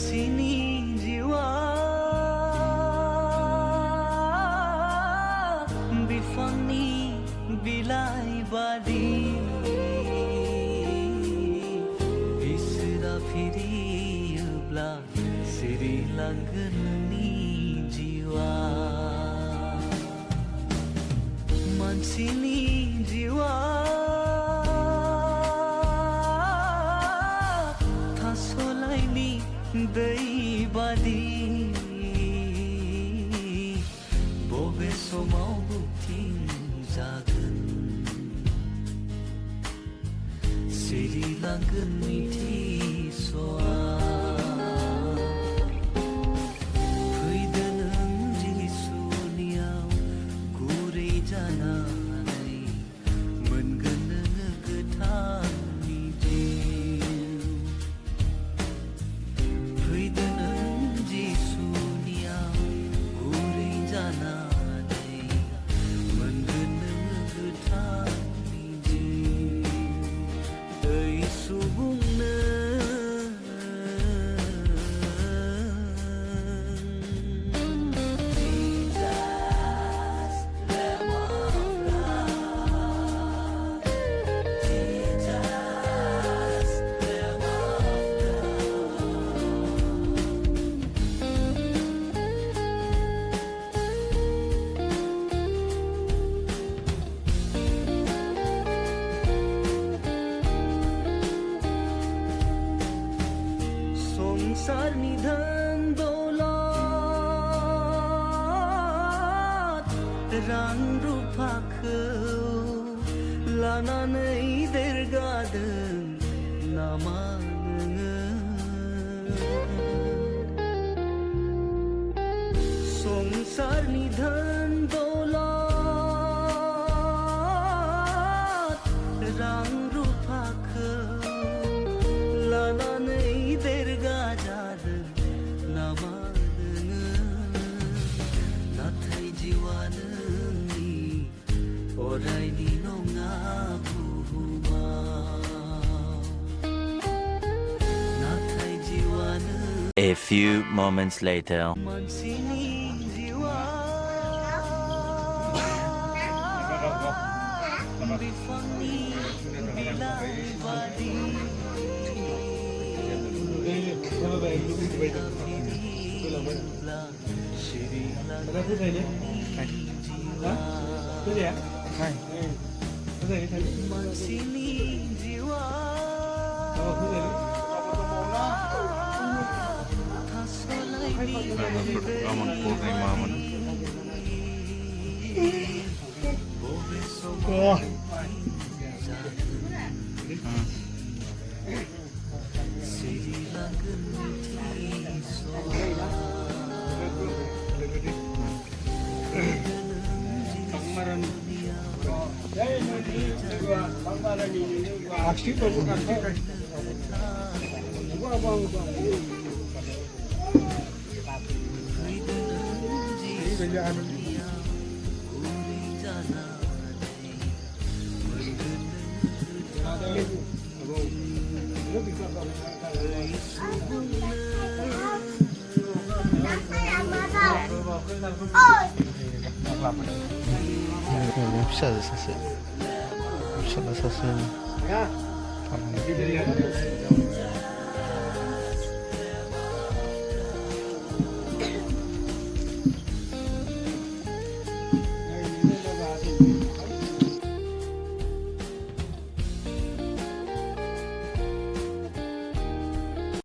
मानसिनी जिवा बिफांनि बिलाइ बादि इसोरा फिरियोब्ला सिरिलांगोन नोंनि जिवा मानसिनि जिवा थास'लाइनि दै बादि बबे समाव बुथिं जागोन सिरिलांगोन मिथिस'आ फैदो नों जिसुनियाव गुरै जानानै मोनगोन नोङो गोथां मिजिं फैदो नों जिसुनियाव गुरै जानानै मोनगोन नोङो गोथां मिजिं ओइ सुबुंनो संसारनि धोन दौलत रां रुफाखौ लानानै देरगादों नामा नोङो संसारनि धोन दौलत रां रुफाखौ लानानै देरगा जादों नामा नोङो नाथाय जिउआ नोंनि अरायनि नङा बुहुमाव नाथाय जिउआ A few moments later. मानसिनि जिउआ बिफांनि बिलाइ बादि मानसिनि जिउआ थास'लाइनि बबे समाव सिरिलांगोन मिथिस'आ फिसाजो सासे फिसाला सासे